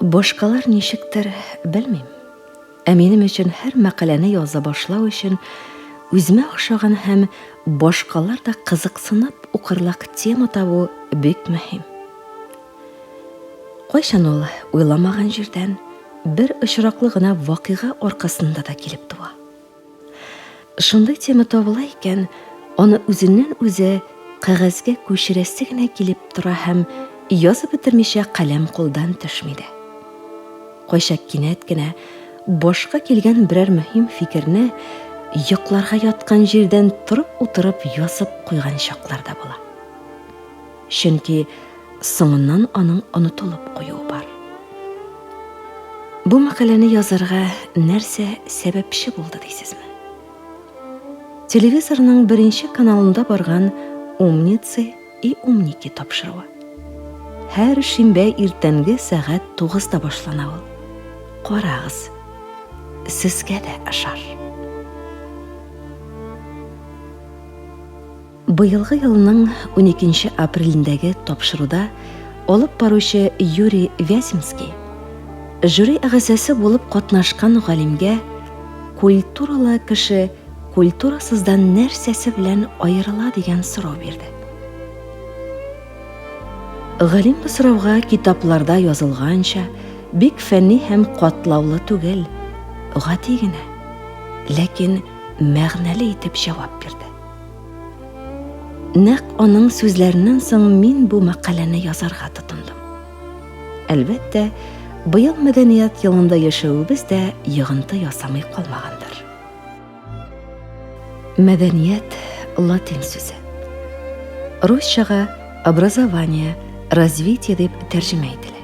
Башкалар ничектер, белмим. Ә минем өчен һәр мәкаләне яза башлау өчен үземә охшаган һәм башкалар да кызыксынып укырлык тема табу бик мөһим. Кайчан ул уйламаган җирдән бер очраклы гына вакыйга аркасында да килеп туа. Шундай тема табыла икән, аны үзеннән-үзе кагазга күчерәсе генә килеп тора һәм язып бетермичә каләм кулдан төшмиде. Кайчак кинәт кенә башка килгән берәр мөһим фикерне йокларга яткан җирдән утырып язып куйган чаклар да була. Чөнки соңыннан аның онытылып куюы бар. Бу мәкаләне язарга нәрсә сәбәпче булды дисезме? Телевизорның беренче каналында барган «Умницы и умники» тапшыруы. Һәр шимбә иртәнге сәгать 9-да башлана ул. Карагыз, сезгә дә ашар. Быелгы елның 12 апрелендәге тапшыруда алып баручы Юрий Вяземский жюри әгъзасы булып катнашкан галимгә культуралы кеше культурасыздан нәрсәсе белән аерыла дигән сорау бирде. Галим бу сорауга китапларда язылганча бик фәнни һәм катлаулы түгел, гади генә, ләкин мәгънәле итеп җавап бирде. Нәкъ аның сүзләреннән соң мин бу мәкаләне язарга тотындым. Әлбәттә, быел мәдәният елында яшәүебез дә йогынты ясамый калмагандыр. Мәдәният латин сүзе. Русчага образование, развитие дип тәрҗемә ителә.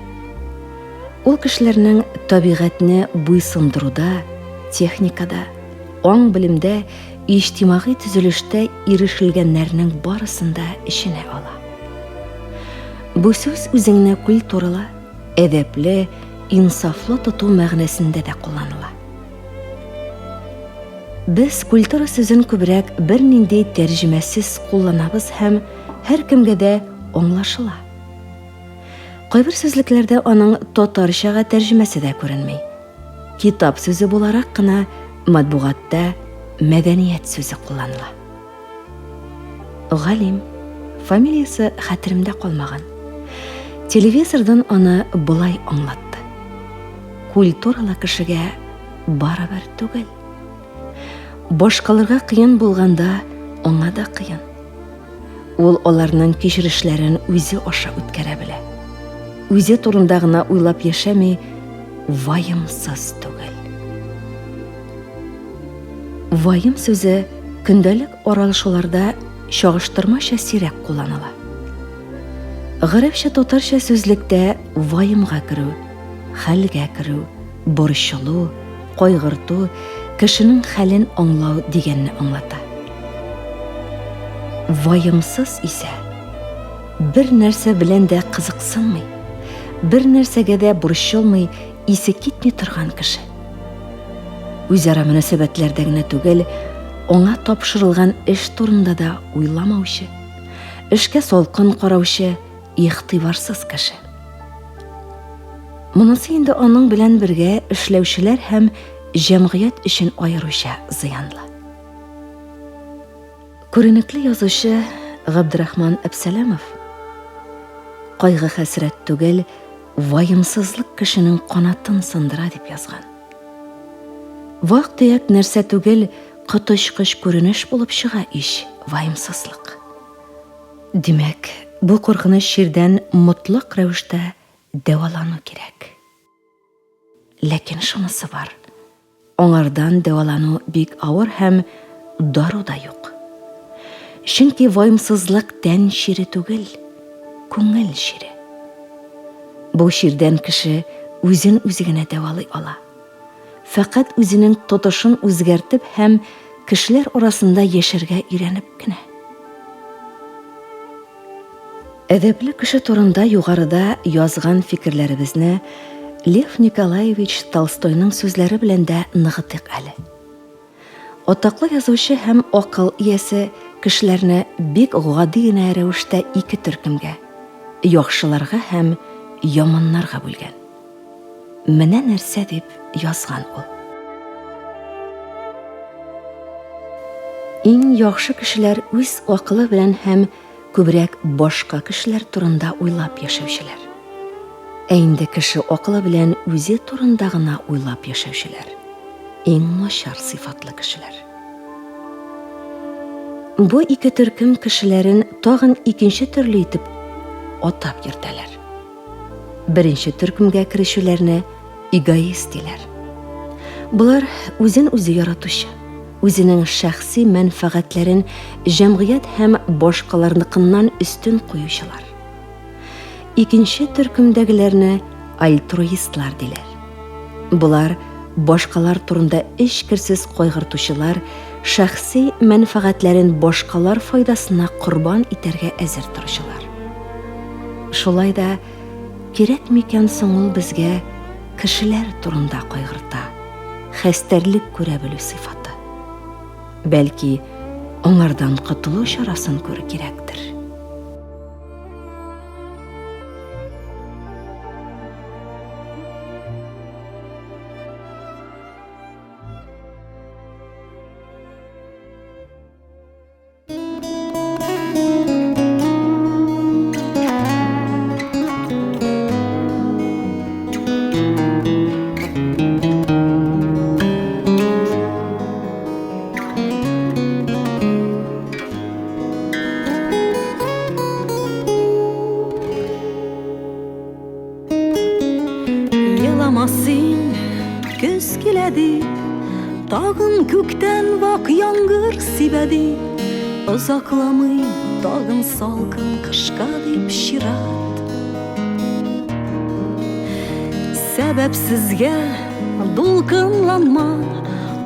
Ул кешеләрнең табигатьне буйсындыруда, техникада, аң белемдә, иҗтимагый төзелештә ирешелгәннәрнең барысында эченә ала. Бу сүз үзеңне культуралы, әдәпле, инсафлы тоту мәгънәсендә дә кулланыла. Без культура сүзен күбрәк бернинди тәрҗемәсез кулланабыз һәм һәркемгә дә аңлашыла. Кайбер сүзлекләрдә аның татарчага тәрҗемәсе дә күренми. Китап сүзе буларак кына матбугатта мәдәният сүзе кулланыла. Галим, фамилиясе хәтеремдә калмаган. Телевизордан аны булай аңлатты. Культуралы кешегә барыбер түгел. Башкаларга кыен булганда, аңа да кыен. Ул аларның кичерешләрен үзе аша үткәрә белә. Үзе турында гына уйлап яшәми, ваемсыз түгел. Ваем сүзе көндәлек аралашуларда чагыштырмача сирәк кулланыла. Гарәпчә татарча сүзлектә ваемга керү, хәлгә керү, борчылу, кайгырту, кешенең хәлен аңлау дигәнне аңлата. Ваемсыз исә бер нәрсә белән дә кызыксынмый, бер нәрсәгә дә борчылмый, исе китми торган кеше. Үзара мөнәсәбәтләрдә генә түгел, аңа тапшырылган эш турында да уйламаучы, эшкә салкын караучы, игътибарсыз кеше. Монысы инде аның белән бергә эшләүчеләр һәм җәмгыять өчен аеруча зыянлы. Күренекле язучы Габдрахман Әбсәләмов кайгы-хәсрәт түгел, ваемсызлык кешенең канатын сындыра дип язган. Вак-төяк нәрсә түгел, коточкыч күренеш булып чыга иш ваемсызлык. Димәк, бу куркыныч җирдән мотлак рәвештә дәвалану кирәк. Ләкин шунысы бар. Аңардан дәвалану бик авыр һәм дару да юк. Чөнки ваемсызлык тән чире түгел, күңел чире. Бу чирдән кеше үзен үзе генә дәвалый ала. Фақат үзенең тотышын үзгәртеп һәм кешеләр арасында яшәргә өйрәнеп кенә. Әдәпле кеше турында югарыда язган фикерләребезне Лев Николаевич Толстойның сүзләре белән дә ныгытыйк әле. Атаклы язучы һәм акыл иясе кешеләрне бик гади генә рәвештә ике төркемгә, яхшыларга һәм яманнарга бүлгән. менә нәрсә дип язган ул. Иң яхшы кешеләр үз акылы белән һәм күбрәк башка кешеләр турында уйлап яшәүчеләр. Ә инде кеше акылы белән үзе турында гына уйлап яшәүчеләр. Иң начар сыйфатлы кешеләр. Бу ике төркем кешеләрен тагын икенче төрле итеп атап йөртәләр. Беренче төркемгә керүчеләрне эгоист диләр. Булар үзен үзе яратучы, үзенең шәхси мәнфәгатьләрен җәмгыять һәм башкаларныкыннан өстен куючылар. Икенче төркемдәгеләрне альтруистлар диләр. Булар башкалар турында эчкерсез кайгыртучылар, шәхси мәнфәгатьләрен башкалар файдасына корбан итәргә әзер торучылар. Шулай да кирәк микән соң ул безгә кешеләр турында кайгырта, хәстәрлек күрә белү сыйфаты. Бәлки, аңардан котылу чарасын күрү кирәктер. Yılamasın, көз келеді, тағын көктен вақ яңгыр сибәді, ұзақламый тағын салқын қышқа деп шират. Сәбәпсізге дулқынланма,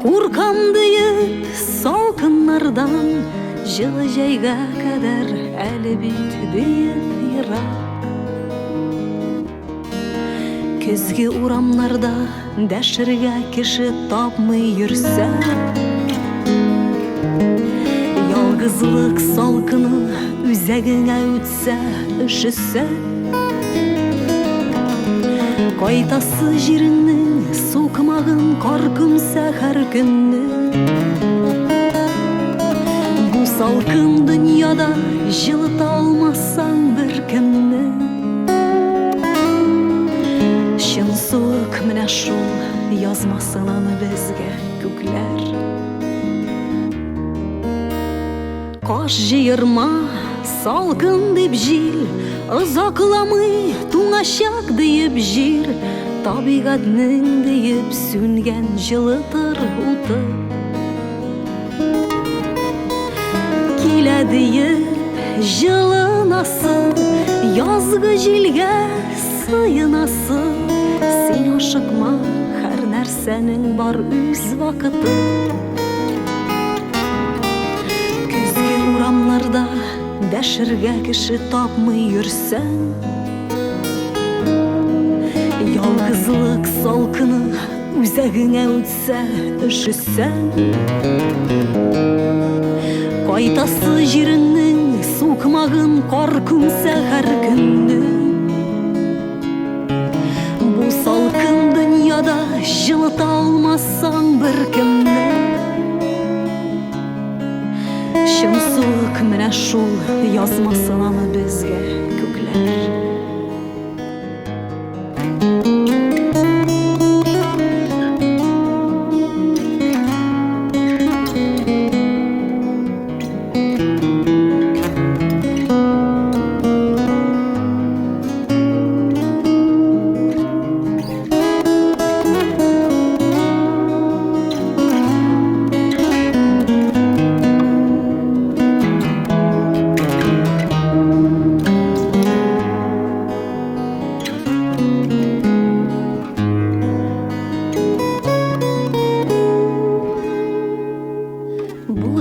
қорқам дейіп салқынлардан, жылы жайға кәдір әлі бит дейіп ират. Көзге урамларда дәшіргә кеше тапмый йөрсә, ялгызлык салкыны үзәгеңә үтсә, өшөсә, кайтасы җиреңнең сукмагын кар күмсә һәр көнне. Бу салкын дөньяда җылыта алмасаң беркемне. Шын суык менә шул язмасын аны безгә күкләр. Каш җыерма, салкын дип җил, озакламый туңачак диеп җир, табигатьнең диеп сүнгән җылытыр уты. Килә диеп җылынасы, язгы җилгә сыйынасы. Син ашыкма, һәр нәрсәнең бар үз вакыты. Көзге урамларда дәшергә кеше тапмый йөрсәң, ялгызлык салкыны үзәгеңә үтсә, өшөсәң, кайтасы җиреңнең сукмагын кар күмсә һәр көнне. Салкын дөньяда җылыта алмасаң беркемне. Шын суык менә шул язмасын аны безгә күкләр.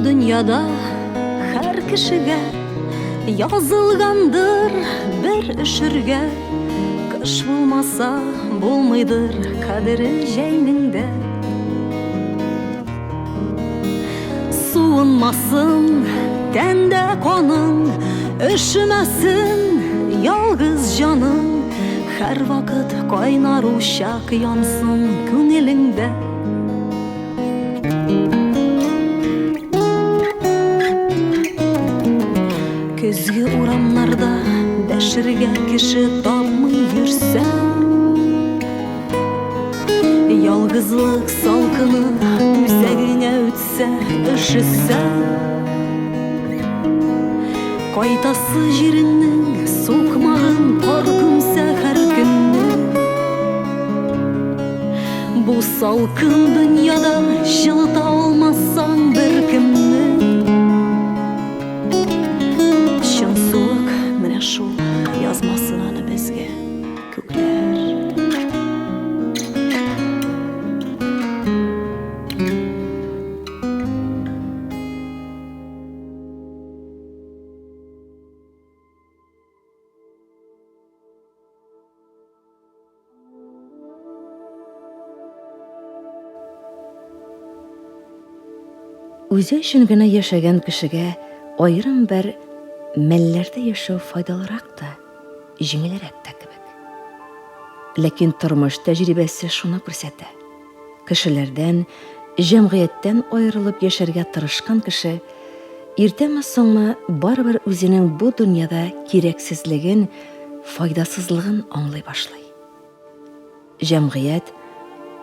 Dünyada her kişiге yazılgandır bir üşürge. Kış bulmasa bulmaydır kaderi jeyninde. Suunmasın tende konun, üşümesin yalgız canın. һәр вакыт кайнар учак янсын күңелеңдә. Көзге урамнарда дәшергә кеше тапмый йөрсә, ялгызлык салкыны үзәгеңә үтсә, өшесә, кайтасы җиреңнең сукмагын кар күмсә һәр көнне. Бу салкын дөньяда җылыта алмассаң беркемне. Чын суык менә шул язмасын аны безгә күкләр. Үзе өчен генә яшәгән кешегә аерым бер мәлләрдә яшәү файдалырак та, җиңелрәк тә кебек. Ләкин тормыш тәҗрибәсе шуны күрсәтә. Кешеләрдән, җәмгыятьтән аерылып яшәргә тырышкан кеше иртәме-соңмы барыбер үзенең бу дөньяда кирәксезлеген, файдасызлыгын аңлый башлый. Җәмгыять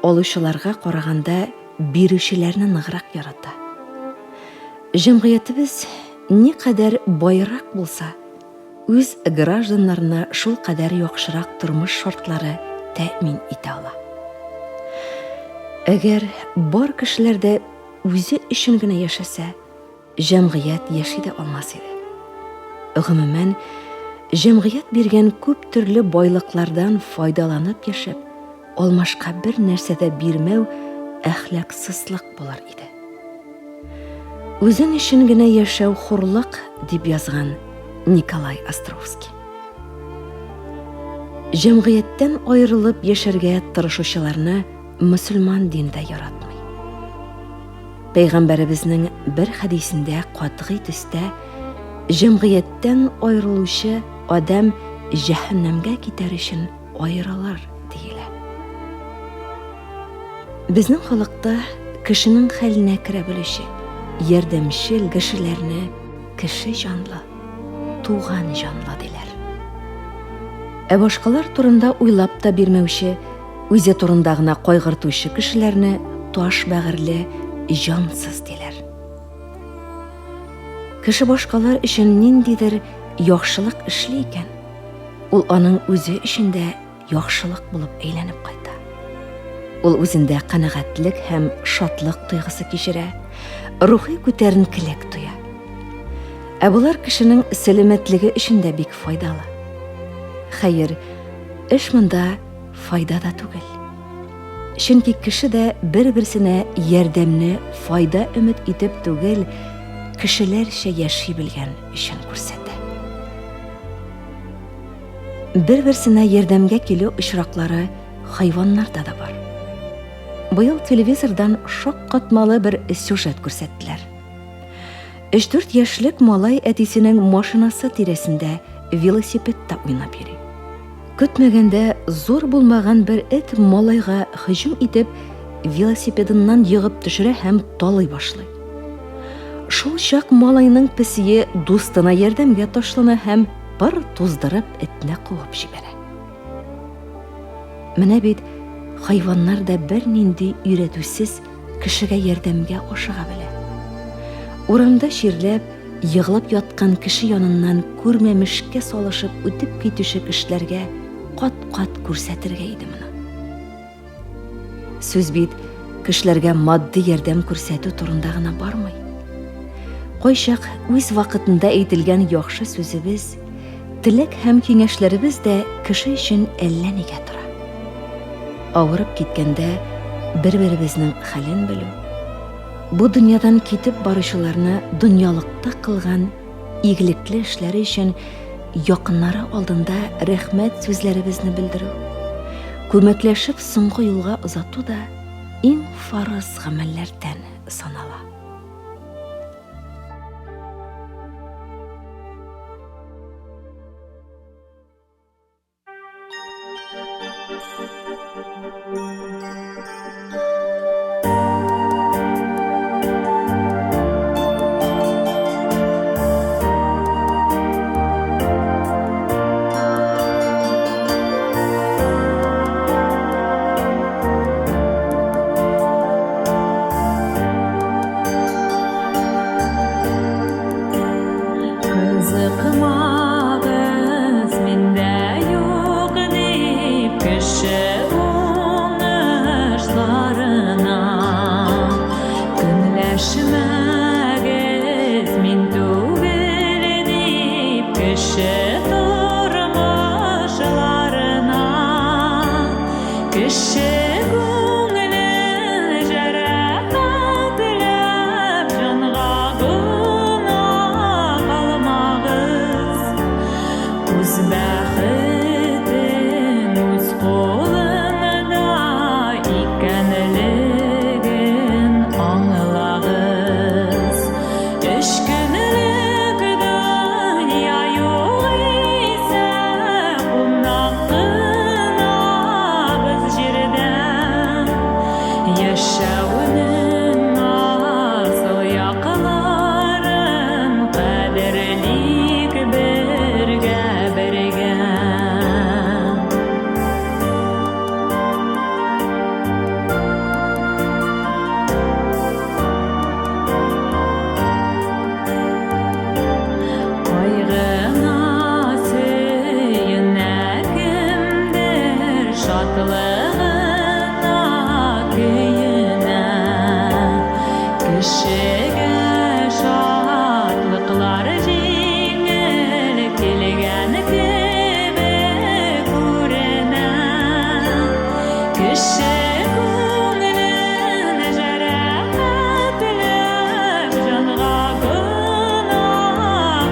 алучыларга караганда бирүчеләрне ныграк ярата. Җәмгыятебез никадәр байрак булса, үз гражданнарына шул кадәр яхшырак тормыш шартлары тәэмин итә ала. Әгәр бар кешеләр дә үзе өчен генә яшәсә, җәмгыять яши дә алмас иде. Гомумән, җәмгыять биргән күп төрле байлыклардан файдаланып яшәп, алмашка бер нәрсә дә бирмәү әхлаксызлык булар иде. Үзен өчен генә яшәү хурлык дип язган Николай Островский. Җәмгыятьтән аерылып яшәргә тырышучыларны мөселман диндә яратмый. Пәйгамбәребезнең бер хадисендә катгый төстә җәмгыятьтән аерылучы адам җәһәннәмгә китәр өчен аерылыр диелә. Безнең халыкта кешенең хәленә керә белүче, ярдәмчел кешеләрне кеше җанлы, туган җанлы диләр. Ә башкалар турында уйлап та бирмәүче, үзе турында гына кайгыртучы кешеләрне таш бәгырьле, җансыз диләр. Кеше башкалар өчен ниндидер яхшылык эшли икән, ул аның үзе өчен дә яхшылык булып әйләнеп кайта. Ул үзендә канәгатьлек һәм шатлык тойгысы кичерә, рухи күтәренкелек туя. Ә булар кешенең сәламәтлеге өчен дә бик файдалы. Хәер, эш монда файда да түгел. Чөнки кеше дә бер-берсенә ярдәмне файда өмет итеп түгел, кешеләрчә яши белгән өчен күрсәтә. Бер-берсенә ярдәмгә килү очраклары хайваннарда да бар. Быел телевизордан шаккатмалы бер сюжет күрсәттеләр. 3-4 яшьлек малай әтисенең машинасы тирәсендә велосипедта уйнап йөри. Көтмәгәндә зур булмаган бер эт малайга һөҗүм итеп, велосипедыннан йыгып төшерә һәм талый башлый. Шул чак малайның песие дустына ярдәмгә ташлана һәм пыр туздырып этне куып җибәрә. Менә бит хайваннар да бер нинди өйрәтүсез кешегә ярдәмгә ашыга белә. Урамда чирләп, йыгылып яткан кеше яныннан күрмәмешкә салышып үтеп китүче кешеләргә кат-кат күрсәтергә иде моны. Сүз бит кешеләргә матди ярдәм күрсәтү турында гына бармый. Кайчак үз вакытында әйтелгән яхшы сүзебез, теләк һәм киңәшләребез дә кеше өчен әллә нигә тора. Авырып киткәндә бер-беребезнең хәлен белү, бу дөньядан китеп баручыларны дөньялыкта кылган игелекле эшләре өчен якыннары алдында рәхмәт сүзләребезне белдерү, күмәкләшеп соңгы юлга озату да иң фарыз гамәлләрдән санала. Кеше күңелен жарақатлап, жанға гына қалмағыз. Өз бақытын өз қолыңда икәнлеген аңлағыз. Үш күнлік дүния юк ise, қунақ қына біз жерден. Яшәүнең асыл якларын қадерлик бергә бергән. Кайгына сөйенә кемдер, шатлыгына көенә. Кешегә шатлыклар җиңел килгән кебек күренә. Кеше күңелен жарақатлап, жанга гына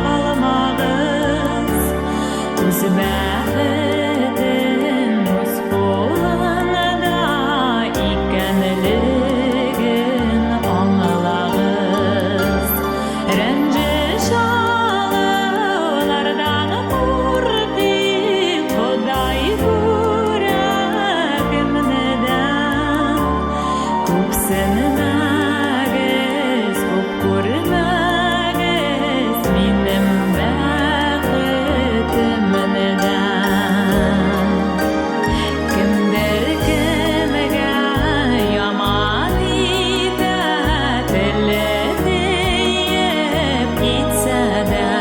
қалмағыз. Үз бақытын өз қолыңда икәнлеген аңлағыз. Рәнҗеш алулардан куркыйк, Ходай күрә кемнедән. Күпсенмәгез, күп күрмәгез, минем бәхетемнедән. Кемдер кемгә яман итә, теле тиеп китсә дә,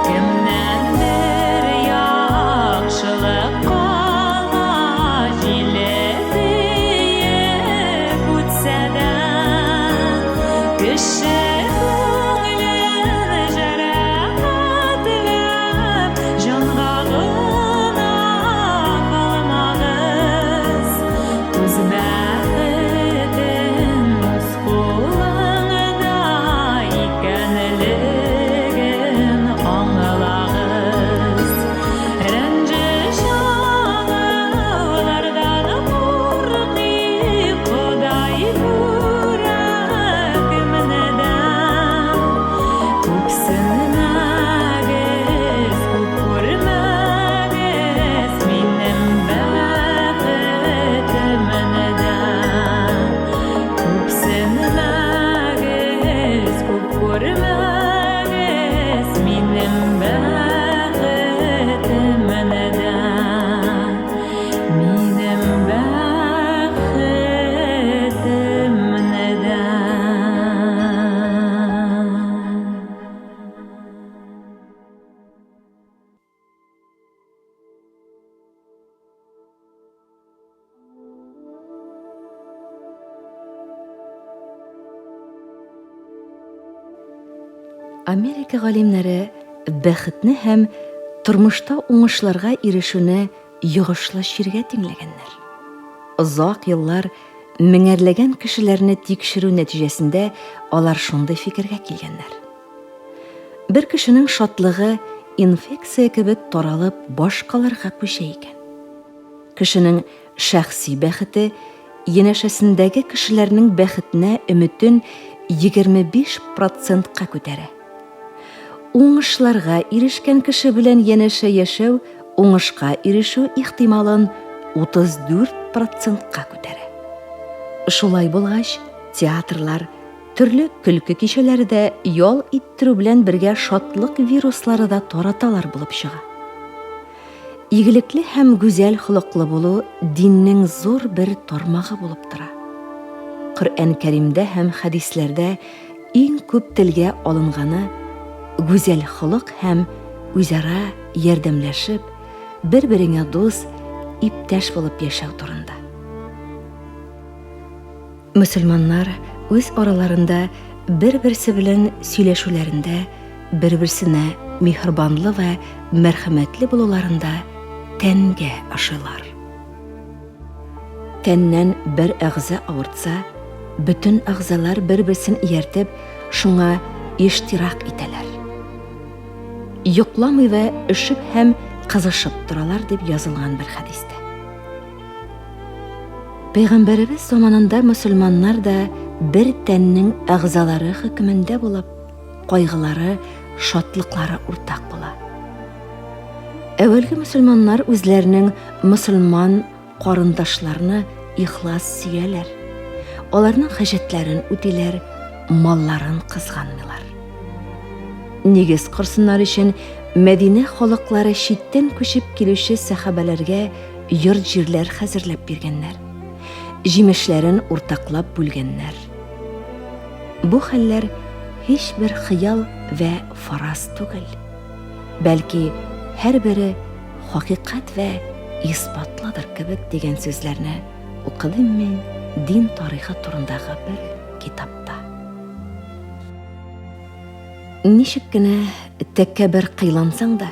кемнәндер яхшылык калгач, җиле тиеп үтсә дә. Кеше күңелен жарақатлап, жанга гына қалмағыз. Үз бақытын өз қолыңда икәнлеген аңлағыз. Рәнҗеш алулардан куркыйк, Ходай күрә кемнедән. Күпсенмәгез, күп күрмәгез, минем бәхетемнедән. Күпсенмәгез, күп күрмәгез, минем бәхетемнедән. Минем Америка галимнәре бәхетне һәм тормышта уңышларга ирешүне йогышлы чиргә тиңләгәннәр. Озак еллар меңәрләгән кешеләрне тикшерү нәтиҗәсендә алар шундый фикергә килгәннәр. Бер кешенең шатлыгы инфекция кебек таралып башкаларга күчә икән. Кешенең шәхси бәхете янәшәсендәге кешеләрнең бәхетенә өметен 25%-ка күтәрә. Уңышларга ирешкән кеше белән янәшә яшәү уңышка ирешү ихтималын 34%-ка күтәрә. Шулай булгач, театрлар, төрле көлке кичәләрдә ял иттерү белән бергә шатлык вируслары да тараталар булып чыга. Игелекле һәм гүзәл холыклы булу диннең зур бер тармагы булып тора. Коръән Кәримдә һәм хәдисләрдә иң күп телгә алынганы гүзәл холык һәм үзара ярдәмләшеп, бер-береңә дус, иптәш булып яшәү турында. Мөселманнар үз араларында бер-берсе белән сөйләшүләрендә, бер-берсенә миһербанлы ва мәрхәмәтле булуларында тәнгә ашылар. тәннән бер әгъза авыртса, бүтін әгъзалар бер-берсен ияртеп, шуңа иштирак итәләр. Йокламый вә өшеп һәм кызышып торалар дип язылган бер хәдистә. Пәйгамбәребез заманында мөселманнар да бер тәннең әгъзалары хөкемендә булып, кайгылары, шатлыклары уртак була. Әвәлге мөселманнар үзләренең мөселман карындашларны ихлас сөяләр. Аларның хаҗәтләрен үтиләр, малларын кызганмыйлар. Нигез кырсыннар өчен Мәдинә халыклары читтән күчеп килүче сахабаларга йорт-җирләр хәзерләп биргәннәр. Җимешләрен уртаклап бүлгәннәр. Бу хәлләр һич бер хыял вә фараз түгел. Бәлки, һәрбере хакыйкать вә испатладыр кебек дигән сүзләрне укыдым мин дин тарихы турындагы бер китапта. Ничек кенә тәкәббер кыйлансаң да,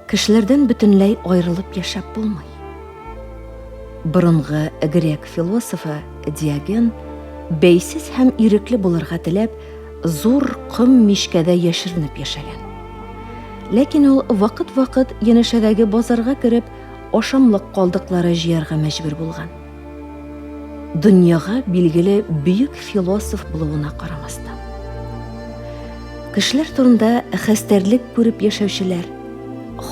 кешеләрдән бөтенләй аерылып яшәп булмый. Борынгы грек философы Диоген бәйсез һәм ирекле булырга теләп, зур ком мишкәдә яшеренеп яшәгән. Ләкин ул вакыт-вакыт янәшәдәге базарга кереп, ашамлык калдыклары җыярга мәҗбүр булган. Дөньяга билгеле бөек философ булуына карамастан. Кешеләр турында хәстәрлек күреп яшәүчеләр,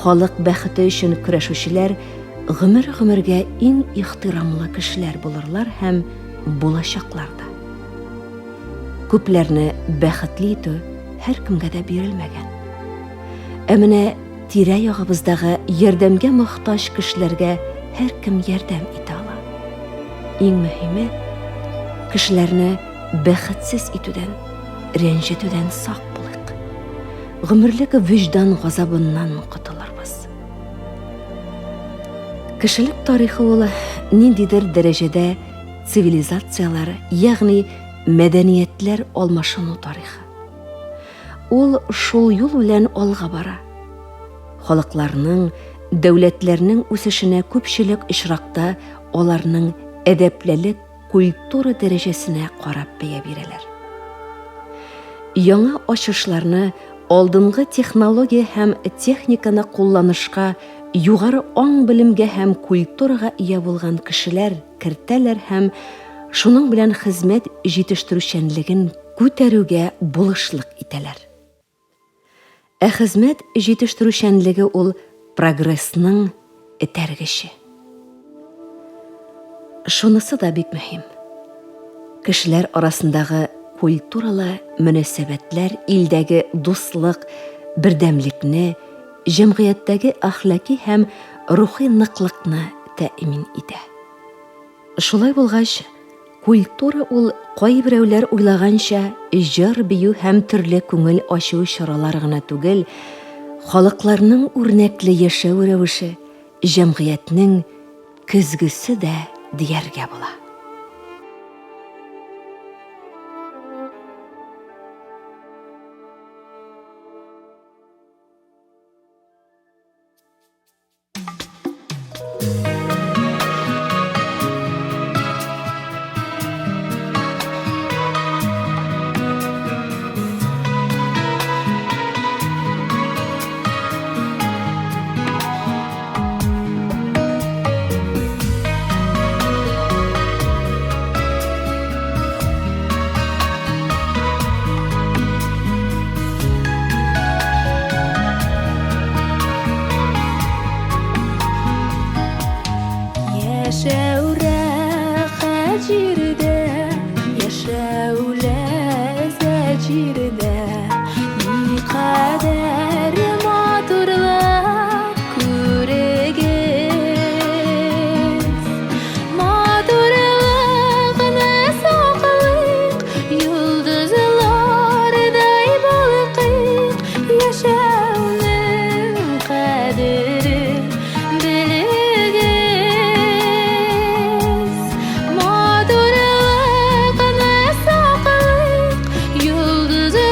халык бәхете өчен көрәшүчеләр гомер-гомергә иң ихтирамлы кешеләр булырлар һәм булачаклар да. Күпләрне бәхетле итү һәркемгә дә бирелмәгән. Ә менә тирә-ягыбыздагы ярдәмгә мохтаҗ кешеләргә һәркем ярдәм итә ала. Иң мөһиме, кешеләрне бәхетсез итүдән, рәнҗетүдән сак булыйк. Гомерлек вөҗдан газабыннан котылырбыз. Кешелек тарихы ул ниндидер дәрәҗәдә цивилизациялар, ягъни мәдәниятләр алмашыну тарихы. Ул шул юл белән алга бара. Халыкларның, дәүләтләрнең үсешенә күпчелек очракта аларның әдәплелек, культура дәрәҗәсенә карап бәя бирәләр. Яңа ачышларны, алдынгы технология һәм техниканы кулланышка, югары аң белемгә һәм культурага ия булган кешеләр кертәләр һәм шуның белән хезмәт җитештерүчәнлеген күтәрүгә булышлык итәләр. Ә хезмәт җитештерүчәнлеге ул прогрессның этәргече. Шунысы да бик мөһим. Кешеләр арасындагы культуралы мөнәсәбәтләр илдәге дуслык, бердәмлекне, җәмгыятьтәге әхлаки һәм рухи ныклыкны тәэмин итә. Шулай булгач, культура ул кайберәүләр уйлаганча җыр, бию һәм төрле күңел ачу чаралар гына түгел, халыкларның үрнәкле яшәү рәвеше, җәмгыятьнең көзгесе дә дияргә була. Yıldızı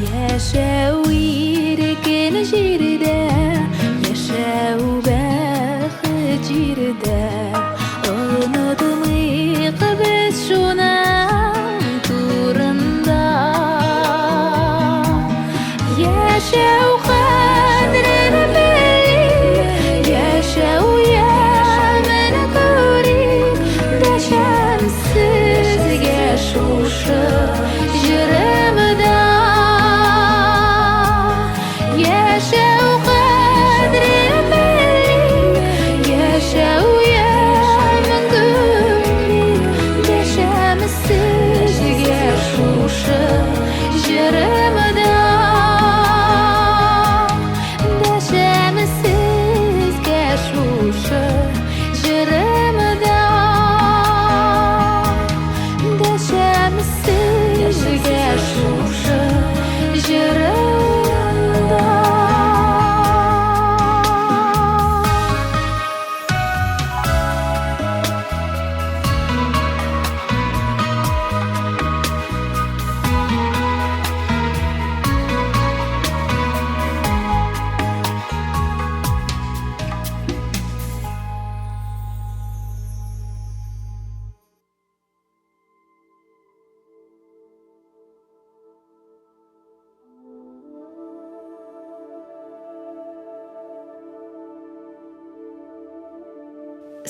Яшәү иркен җирдә, яшәү бәхет җирдә. Онытмыйк без шуның турында. Яшәү кадерен белик, яшәү ямен күрик. Дәшәм сезгә шушы җырымда. Яшәү кадерен белик, яшәү ямен күрик. Дәшәм сезгә шушы җырымда. Дәшәм сезгә шушы җырымда. Дәшәм сезгә шушы җырымда.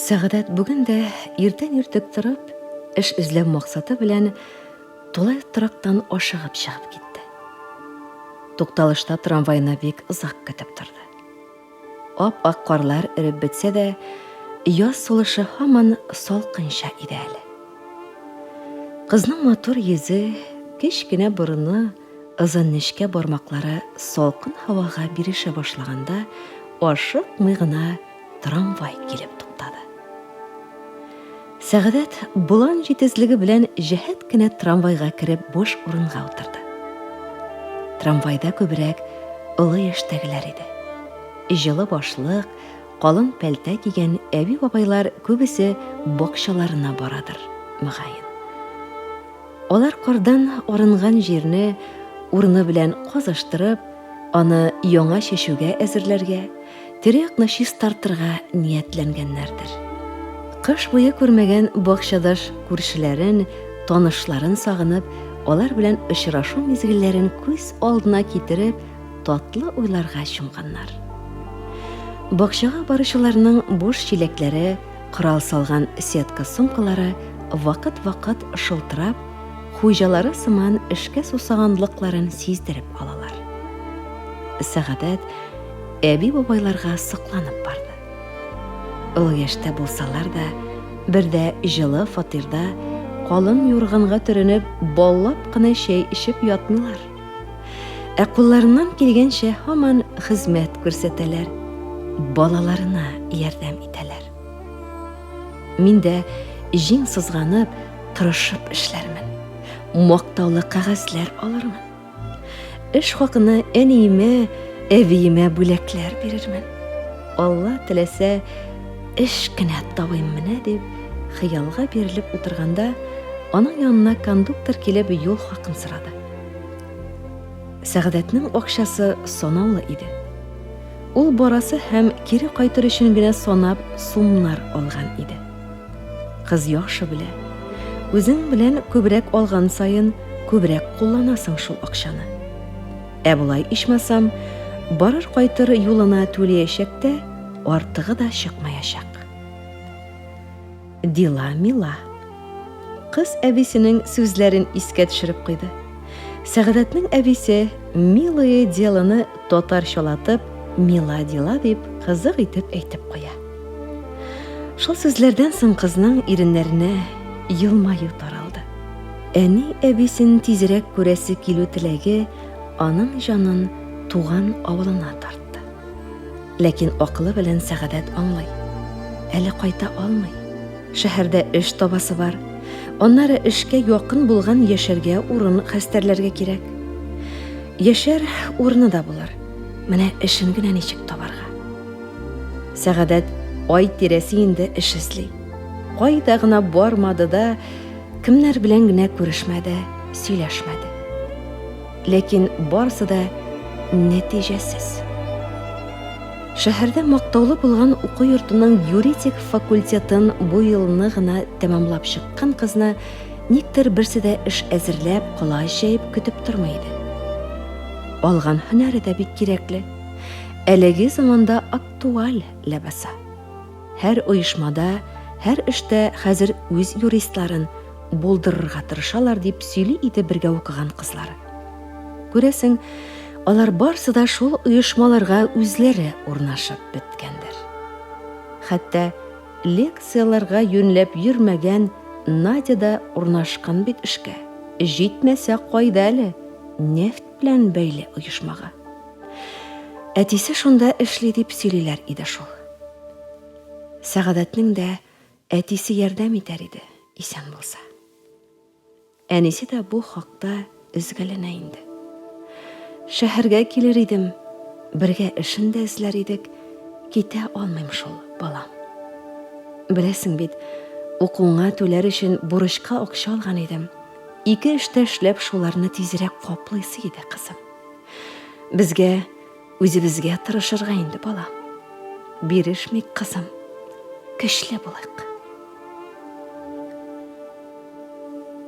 Сәгадәт бүген дә иртән иртүк торып, эш эзләү максаты белән тулай торактан ашыгып чыгып китте. Тукталышта трамвайны бик озак көтеп торды. Ап-ак карлар эреп бетсә дә, яз сулышы һаман салкынча иде әле. Кызның матур йөзе, кечкенә борыны, озын нечкә бармаклары салкын һавага бирешә башлаганда, ашыкмый гына трамвай килеп туктады. Сәгадәт булан җитезлеге белән җәһәт кенә трамвайга кереп буш урынга утырды. Трамвайда күбрәк олы яшьтәгеләр иде. Җылы башлык, калын пәлтә кигән әби-бабайлар күбесе бакчаларына барадыр, мөгаен. Алар кардан арынган җирне урыны белән казыштырып, аны яңа чәчүгә әзерләргә, тирәкне чистартырга ниятләнгәннәрдер. Кыш буе күрмәгән бакчадаш күршеләрен, танышларын сагынып, алар белән очрашу мизгелләрен күз алдына китереп, татлы уйларга чумганнар. Бакчага баручыларның буш чиләкләре, корал салган сетка сумкалары вакыт-вакыт шылтырап, хуҗалары сыман эшкә сусаганлыкларын сиздереп алалар. Сәгадәт әби-бабайларга сокланып барды. Олы яшьтә булсалар да, бердә җылы фатирда калын юрганга төренеп, баллап кына чәй ичеп ятмыйлар. Ә кулларыннан килгәнчә һаман хезмәт күрсәтәләр, балаларына ярдәм итәләр. Мин дә җиң сызганып, тырышып эшләрмен. Мактаулы кәгазьләр алырмын. Эш хакына әниемә, әбиемә бүләкләр бирермен. Алла теләсә, эш кенә табыйм менә дип, хыялга бирелеп утырганда, аның янына кондуктор килеп юл хакын сорады. Сәгадәтнең акчасы санаулы иде. Ул барасы һәм кире кайтыр өчен генә санап сумнар алган иде. Кыз яхшы белә, үзең белән күбрәк алган саен күбрәк кулланасың шул акчаны. Ә булай ичмасам, барыр кайтыр юлына түләячәк тә, артыгы да чыкмаячак. Дила Мила. Кыз әбисенең сүзләрен искә төшереп куйды. Сәгадәтнең әбисе Милая Деланы татарчалатып Мила Дила дип кызык итеп әйтеп куя. Шул сүзләрдән соң кызның иреннәренә елмаю таралды. Әни әбисен тизрәк күрәсе килү теләге аның җанын туган авылына тартты. Ләкин акылы белән Сәгадәт аңлый. Әле кайта алмый. Шәһәрдә эш табасы бар. Аннары эшкә якын булган яшәргә урын хәстәрләргә кирәк. Яшәр урыны да булыр. Менә эшен генә ничек табарга. Сәгадәт ай тирәсе инде эш эзли. Кайда гына бармады да, кемнәр белән генә күрешмәде, сөйләшмәде. ләкин барысы да нәтиҗәсез. Шәһәрдә мактаулы булган уку йортының юридик факультетын бу елны гына тәмамлап чыккан кызны никтер берсе дә эш әзерләп, калай җәеп көтеп тормый иде. Алган һөнәре дә бик кирәкле. Әлеге заманда актуаль ләбаса. Һәр оешмада, һәр эштә хәзер үз юристларын булдырырга тырышалар дип сөйли иде бергә укыган кызлары. Күрәсең, алар барсы да шул оешмаларга үзләре урнашып беткәндер. Хәтта лекцияларга юньләп йөрмәгән Надя да урнашкан бит эшкә. Җитмәсә кайда әле нефт белән бәйле оешмага. Әтисе шунда эшли дип сөйлиләр иде шул. Сәгадәтнең дә әтисе ярдәм итәр иде, исән булса. Әнисе дә бу хакта өзгәләнә инде. Шәһәргә килер идем, бергә эшен дә эзләр идек, китә алмыйм шул, балам. Беләсең бит, укуңа түләр өчен бурычка акча алган идем. 2 эштә эшләп шуларны тизрәк каплыйсы иде, кызым. Безгә, үзебезгә тырышырга инде, балам. Бирешмик, кызым. Көчле булыйк.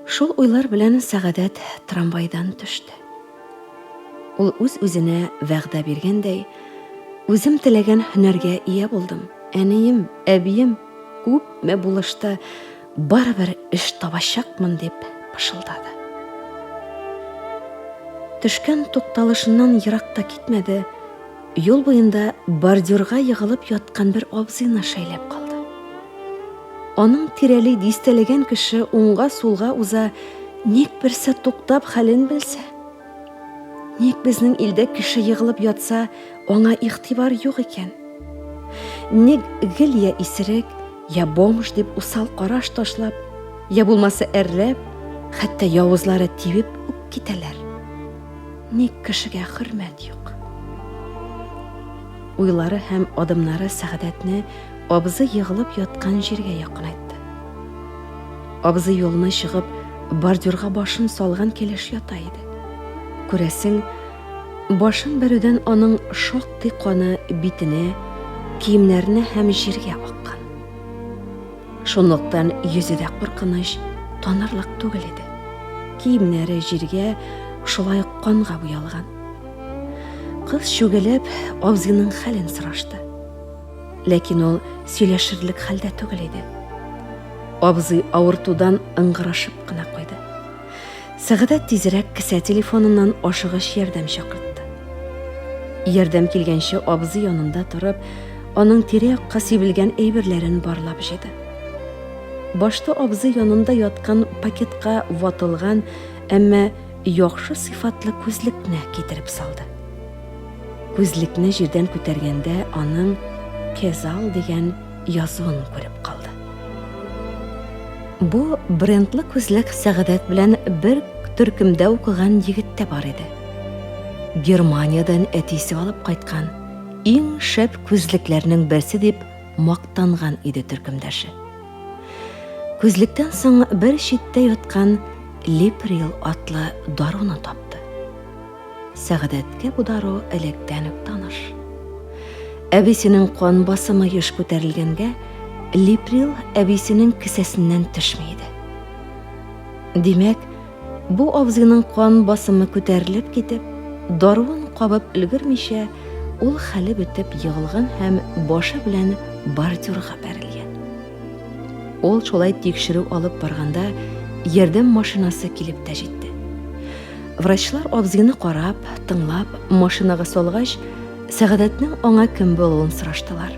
Шул уйлар белән Сәгадәт трамвайдан төште. Ул үз-үзенә вәгъдә биргәндәй, үзем теләгән һөнәргә ия булдым. Әнием, әбием күпме булышты, барыбер эш табачакмын дип пышылдады. Төшкән тукталышыннан еракта китмәде, юл буенда бордюрга ягылып яткан бер абзыйны шәйләп калды. Аның тирәли дистәләгән кеше уңга-сулга уза, ник берсе туктап хәлен белсә? Ник безнең илдә кеше ягылып ятса, аңа игътибар юк икән? Ник гел я исерек, я бомж дип усал караш ташлап, я булмаса әрләп, хәтта явызлары тибеп үк китәләр? Ник кешегә хөрмәт юк? Уйлары һәм адымнары Сәгадәтне абзый ягылып яткан җиргә якынайтты. Абзый юлны чыгып, бордюрга башын салган килеш ята иде. Күрәсең, башын бәрүдән аның шактый каны битенә, киемнәренә һәм җиргә аккан. Шунлыктан йөзедә куркыныч, танырлык түгел иде. Киемнәре җиргә шулай канга буялган. Кыз чүгәләп абзыйның хәлен сорашты. Ләкин ул сөйләшерлек хәлдә түгел иде. Абзый авыртудан ыңгырашып кына куйды. Сәгадәт тизрәк кесә телефоныннан ашыгыч ярдәм чакыртты. Ярдәм килгәнче абзый янында торып, аның тирә-якка сибелгән әйберләрен барлап җыйды. Башта абзый янында яткан пакетка ватылган, әмма яхшы сыйфатлы күзлекне китереп салды. Күзлекне җирдән күтәргәндә аның Кезал дигән язуын күреп калды. Бу брендлы күзлек Сәгадәт белән бер төркемдә укыган егеттә бар иде. Германиядан әтисе алып кайткан иң шәп күзлекләрнең берсе дип мактанган иде төркемдәше. Күзлектән соң бер читтә яткан Липрил атлы даруны тапты. Сәгадәткә бу дару электән үк таныш. Әбисенең кан басымы еш күтәрелгәнгә, Липрил әбисенең кесәсеннән төшми иде. Димәк, бу абзыйның кан басымы күтәрелеп китеп, даруын кабып өлгермичә, ул хәле бетеп егылган һәм башы белән бордюрга бәрелгән. Ул шулай тикшерү алып барганда, ярдәм машинасы килеп тә җитте. Врачлар абзыйны карап, тыңлап, машинага салгач, Сәгадәтнең аңа кем булуын сораштылар.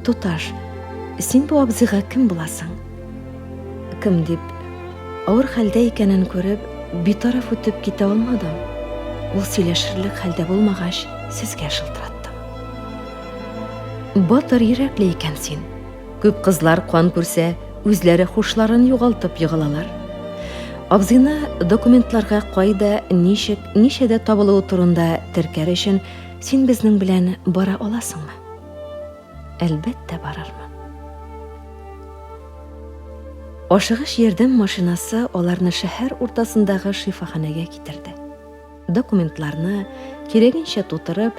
Туташ, син бу абзыйга кем буласың? Кем дип, авыр хәлдә икәнен күреп, битараф үтеп китә алмадым. Ул сөйләшерлек хәлдә булмагач, сезгә шылтыраттым. Батыр йөрәкле икән син. Күп кызлар кан күрсә, үзләре хушларын югалтып егылалар. Абзыйны документларга кайда, ничәдә табылуы турында теркәр өчен син безнең белән бара аласыңмы? Әлбәттә барырмын. Ашыгыч ярдәм машинасы аларны шәһәр уртасындагы шифаханәгә китерде. документларны кирәгенчә тутырып,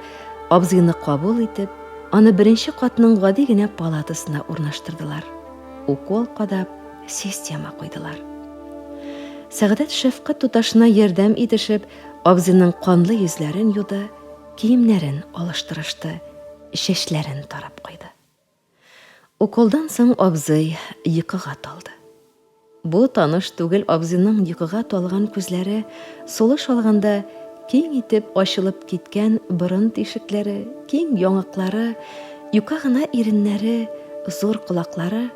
абзыйны кабул итеп, аны беренче катның гади генә палатасына урнаштырдылар. Укол кадап, система куйдылар. Сәгъдәт шәфкать туташына ярдәм итешеп, абзыйның канлы йөзләрен юды, киемнәрен алыштырышты, чәчләрен тарап куйды. Уколдан соң абзый йокыга талды. Бу таныш түгел абзыйның йокыга талган күзләре сулыш алганда киң итеп ачылып киткән борын тишекләре, киң яңаклары, юка гына иреннәре, зур кулаклары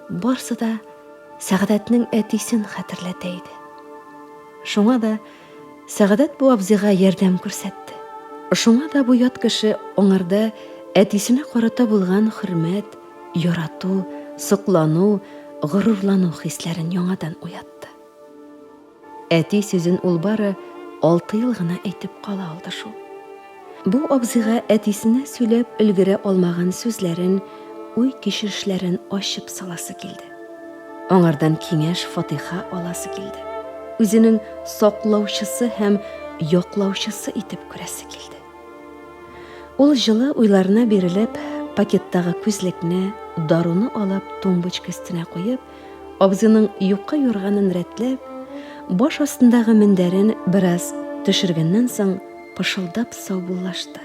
барсы да Сәгъдәтнең әтисен хәтерләтә иде. Шуңа да Сәгъдәт бу абзыйга ярдәм күрсәтте. Шуңа да бу ят кеше аңарда әтисенә карата булган хөрмәт, ярату, соклану, горурлану хисләрен яңадан уятты. Әти сүзен ул бары 6 ел гына әйтеп кала алды шул. Бу абзыйга әтисенә сөйләп өлгерә алмаган сүзләрен, уй кичерешләрен ачып саласы килде. Аңардан киңәш, фатиха аласы килде. Үзенең саклаучысы һәм яклаучысы итеп күрәсе килде. Ул җылы уйларына бирелеп, пакеттагы күзлекне, даруны алып, тумбочка өстенә куеп, абзыйның юкка юрганын рәтләп, баш астындагы мендәрен бераз төшергәннән соң пышылдап саубуллашты.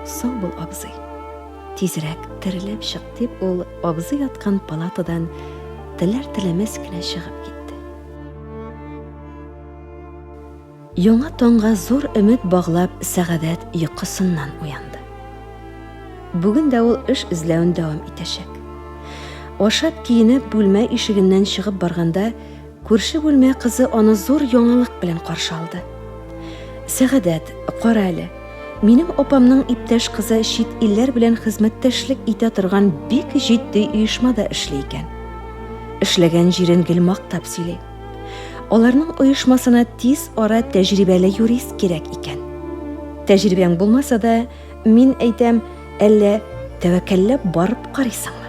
Сау бул, абзый. Тизрәк терелеп чык дип, ул абзый яткан палатадан теләр-теләмәс кенә чыгып китте. Яңа таңга зур өмет баглап, Сәгъдәт йокысыннан уянды. Бүген дә ул эш эзләвен дәвам итәчәк. Ашап киенеп бүлмә ишегеннән чыгып барганда, күрше бүлмә кызы аны зур яңалык белән каршы алды. Сәгъдәт, кара әле, минем апамның иптәш кызы чит илләр белән хезмәттәшлек итә торган бик җитди оешмада эшли икән. Эшләгән җирен гел мактап сөйли. Аларның оешмасына тиз ара тәҗрибәле юрист кирәк икән. Тәҗрибәң булмаса да, мин әйтәм, әллә тәвәккәлләп барып карыйсыңмы?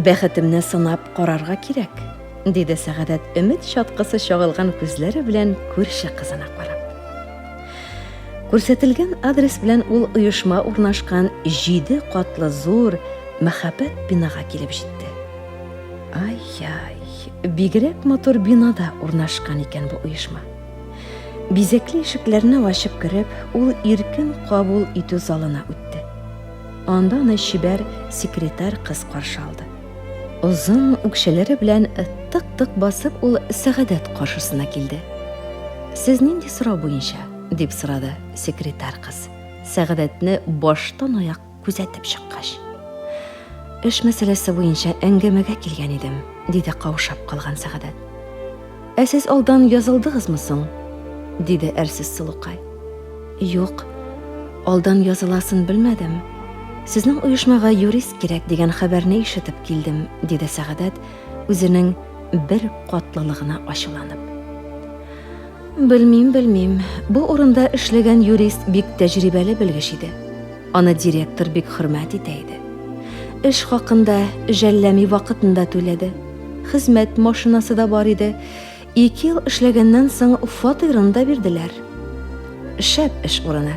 Бәхетемне сынап карарга кирәк, диде Сәгъдәт өмет чаткысы чагылган күзләре белән күрше кызына карап. Күрсәтелгән адрес белән ул оешма урнашкан 7 катлы зур мәхәббәт бинага килеп җитте. Ай-яй, бигрәк матур бинада урнашкан икән бу оешма. Бизәкле ишекләрне ачып кереп, ул иркен кабул итү залына үтте. Анда аны чибәр секретарь кыз каршы алды. Озын үкшәләре белән тык-тык басып, ул Сәгъдәт каршысына килде. Сез нинди сорау буенча? Дип сорады секретарь кыз, Сәгъдәтне баштан аяк күзәтеп чыккач. Эш мәсьәләсе буенча әңгәмәгә килгән идем, диде каушап калган Сәгъдәт. Ә сез алдан язылдыгызмы соң? Диде әрсез сылукай. Юк, алдан языласын белмәдем. Сезнең оешмага юрист кирәк дигән хәбәрне ишетеп килдем, диде Сәгъдәт, үзенең бер катлылыгына ачуланып. Белмим, бу урында эшләгән юрист бик тәҗрибәле белгеч иде. Аны директор бик хөрмәт итә иде. Эш хакында жәлләми вакытында түләде. Хезмәт машинасы да бар иде. 2 ел эшләгәннән соң фатирын да бирделәр. Шәп эш урыны.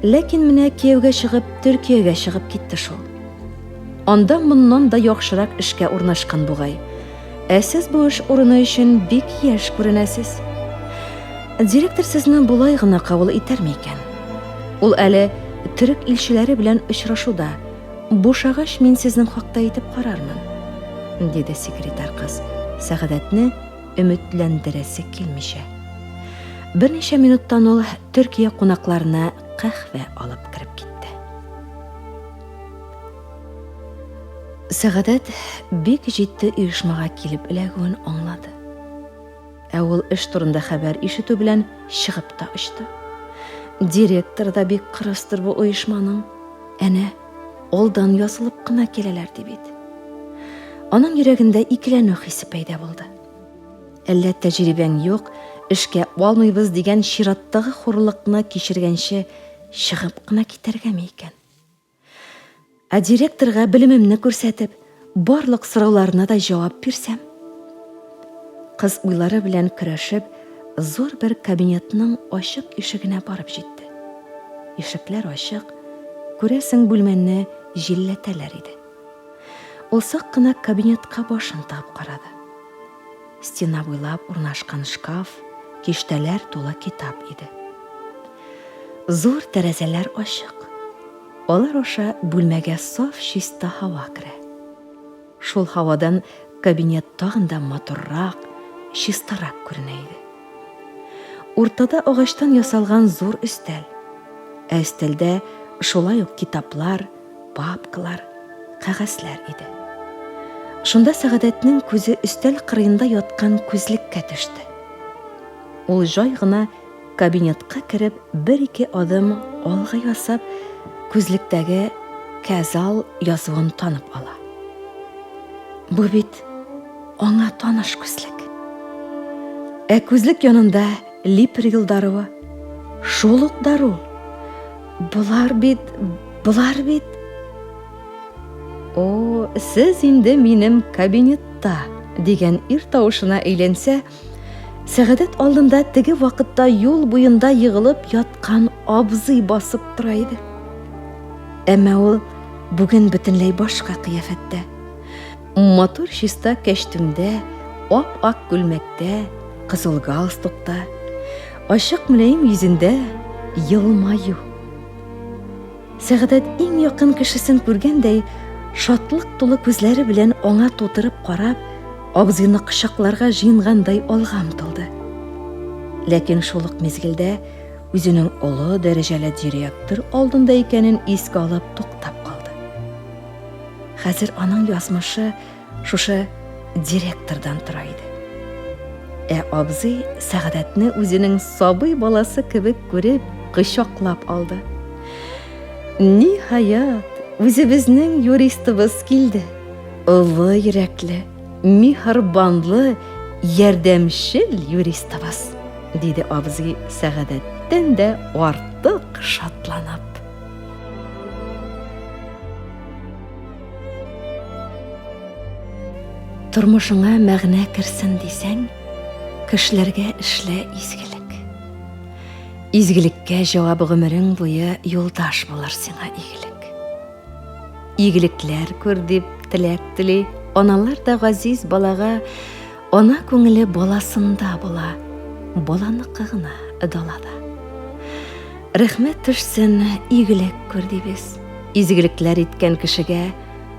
Ләкин менә кияүгә чыгып, Төркиягә чыгып китте шул. Анда моннан да яхшырак эшкә урнашкан бугай. Ә сез бу эш урыны өчен бик яшь күренәсез. Директор сезне булай гына кабул итәрме икән? Ул әле төрек илчеләре белән очрашуда. Бушагач мин сезнең хакта итеп карармын, диде секретарь кыз, Сәгъдәтне өметләндерәсе килмичә. Берничә минуттан ул Төркия кунакларына кахвә алып кирип китте. Сәгъдәт бик җитди оешмага килеп эләгүен аңлады. Ә ул эш турында хәбәр ишетү белән чыгып та очты. Директор да бик кырыстыр бу оешманың. Әнә алдан язылып кына киләләр ди бит. Аның йөрәгендә икеләнү хисе пәйда булды. Әллә тәҗрибәң юк, эшкә алмыйбыз дигән чираттагы хурлыкны кичергәнче чыгып кына китәргәме икән? Ә директорга белемемне күрсәтеп, барлык сорауларына да җавап бирсәм? Кыз уйлары белән көрәшеп, зур бер кабинетның ачык ишегенә барып җитте. Ишекләр ачык, күрәсең бүлмәне җилләтәләр иде. Ул сак кына кабинетка башын тыгып карады. Стена буйлап урнашкан шкаф, киштәләр тулы китап иде. Зур тәрәзәләр ачык. Алар аша бүлмәгә саф чиста һава керә. Шул һавадан кабинет тагын да матуррак, чистарак күренә иде. Уртада агачтан ясалган зур өстәл. Өстәлдә шулай ук китаплар, папкалар, кәгазьләр иде. Шунда Сәгадәтнең күзе өстәл кырыенда яткан күзлеккә төште. Ул җай гына кабинетка кереп, бер-ике адым алга ясап, күзлектәге Кәзал язуын танып ала. Бу бит аңа таныш күзлек. Күзлек янында Липрил даруы, шул ук дару. Булар бит. О, сез инде минем кабинетта, дигән ир тавышына әйләнсә, Сәгадәт алдында теге вакытта юл буенда йыгылып яткан абзый басып тора иде. Әмма ул бүген бөтенләй башка кыяфәттә. Матур чиста кәштүмдә, ап-ак күлмәктә, кызыл галстукта, ачык мөлаем йөзендә елмаю. Сәгадәт иң якын кешесен күргәндәй, шатлык тулы күзләре белән аңа тутырып карап, абзыйны кочакларга җыенгандай алга омтылды. Ләкин шул ук мизгелдә үзенең олы дәрәҗәле директор алдында икәнен искә алып туктап калды. Хәзер аның язмышы шушы директордан тора иде. Абзый Сәгадәтне үзенең сабый баласы кебек күреп, кочаклап алды. Ниһаят, үзебезнең юристыбыз килде. Олы йөрәкле, миһербанлы, ярдәмчел юристыбыз, диде абзый Сәгадәттән дә артык шатланып. Тормышыңа мәгънә керсен дисәң, кешеләргә эшлә изгелек. Изгелеккә җавабы гомерең буе юлдаш булыр сиңа игелек. Игелекләр күр дип теләк тели, аналар да газиз балага, ана күңеле баласында була, баланыкы гына далада. Рәхмәт төшсен, игелек күр дибез. Изгелекләр иткән кешегә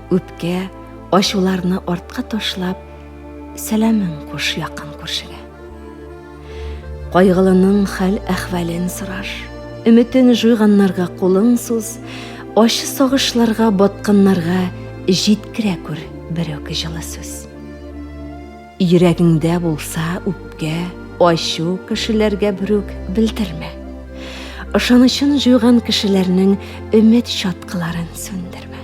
үпкә, ачуларны артка ташлап, сәламен куш якын күршегә. Кайгылының хәл-әхвален сораш, өметен жуйганнарга кулың суз, ачы сагышларга батканнарга җиткерә күр берәү җылы сүз. Йөрәгеңдә булса үпкә, ачу кешеләргә берүк белдермә. Ышанычын җуйган кешеләрнең өмет чаткыларын сүндермә.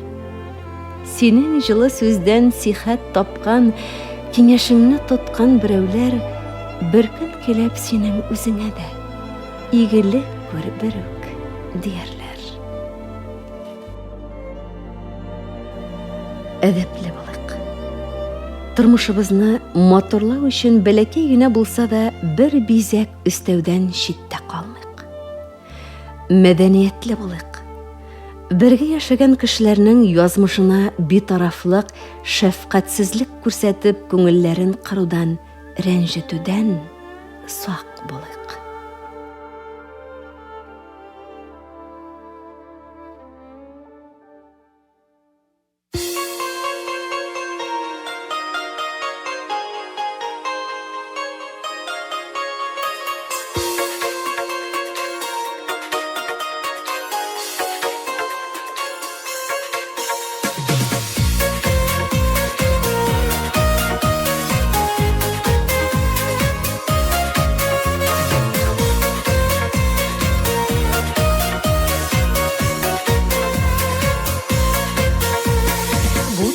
Синең җылы сүздән сихәт тапкан, киңәшеңне тоткан берәүләр бер көн килеп синең үзеңә дә игелек күр берүк диярләр. Әдәпле булыйк. Тормышыбызны матурлау өчен бәләкәй генә булса да бер бизәк өстәүдән читтә калмыйк. Мәдәниятле булыйк. Бергә яшәгән кешеләрнең язмышына битарафлык, шәфкатьсезлек күрсәтеп күңелләрен кырудан, рәнҗетүдән сак булыйк.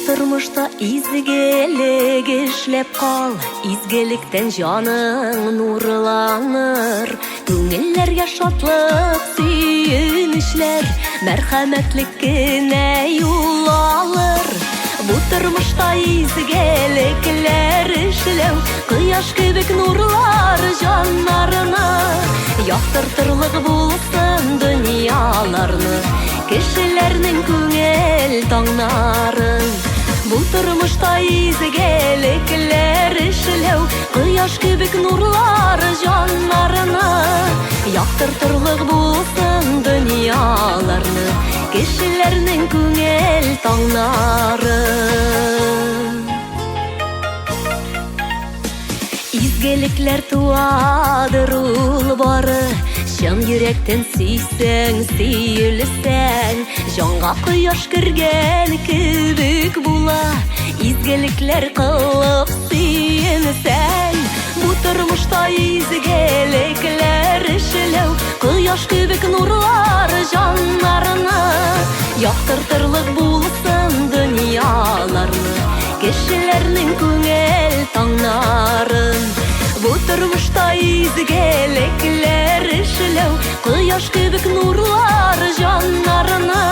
Тормышта изгелек эшләп кал, изгелектән җаның нурланыр. Күңелләргә шатлык, сөенечләр, мәрхәмәтлек кенә юл алыр. Бу тормышта изгелекләр эшләү, кояш кебек нурлар җаннарына. Яктыртырлык булсын дөньяларны, кешеләрнең күңел таңнарын. Бу тормышта изгелекләр эшләү, кояш кебек нурлар җаннарына. Яктыртырлык булсын дөньяларны, кешеләрнең күңел таңнарын. Изгелекләр туадыр ул бары, чын йөрәктән сөйсәң, сөелсәң, җанга кояш кергән кебек була. Изгелекләр кылып сөенсәң, бу тормышта изгелекләр эшләү, кояш кебек нурлар җаннарына. Яктыртырлык булсын дөньяларны, кешеләрнең күңел таңнарын. Бу тормышта изгелекләр эшләү, кояш кебек нурлар җаннарына.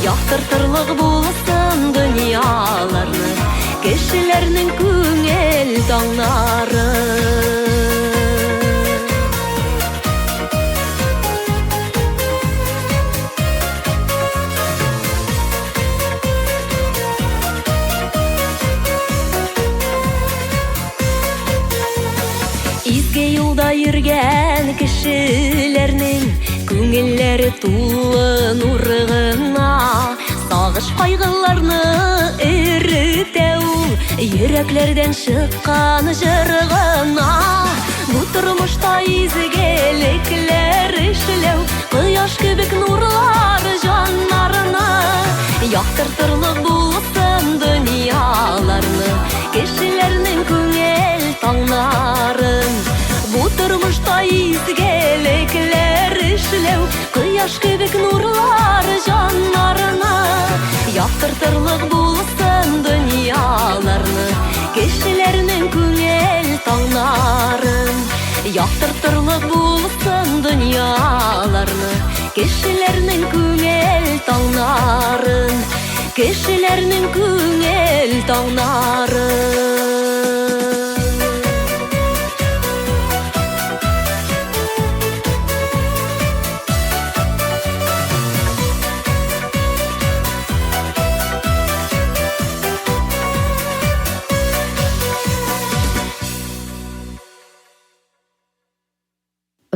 Яктыртырлык булсын дөньяларны, кешеләрнең күңел таңнарын. Изге юлда йөргән кешеләрнең күңелләре тулы нурына. Сагыш кайгыларны эретә ул йөрәкләрдән чыккан җыргына. Бу тормышта изгелекләр эшләү, кояш кебек нурлар җаннарына. Яктыртырлык булсын дөньяларны, кешеләрнең күңел таңнарын. Бу тормышта изгелекләр эшләү, кояш кебек нурлар җаннарына. Яктыртырлык булсын дөньяларны, кешеләрнең күңел таңнарын. Яктыртырлык булсын дөньяларны, кешеләрнең күңел таңнарын. Кешеләрнең күңел таңнарын.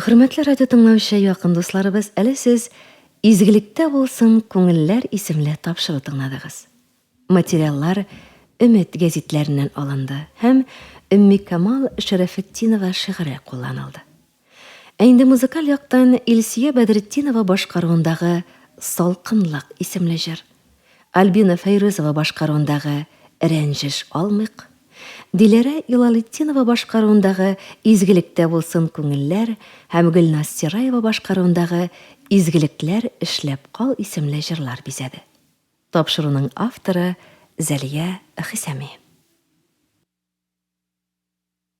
Хөрмәтле радио тыңлаучы якын дусларыбыз, әле сез «Изгелектә булсын күңелләр» исемле тапшыру тыңладыгыз. Материаллар Өмет гәзитләреннән алынды һәм Өмми Камал Шәрәфетдинова шигыре кулланылды. Инде музыкаль яктан Илсия Бәдретдинова башкаруындагы «Салкынлык» исемле җыр, Альбина Фәйрүзова башкаруындагы «Рәнҗеш алмыйк», Диләрә Илалетдинова башкаруындагы «Изгелектә булсын күңелләр» һәм Гөлназ Сираева башкаруындагы «Изгелекләр эшләп кал» исемле җырлар бизәде. Тапшыруның авторы Зәлия Хисами.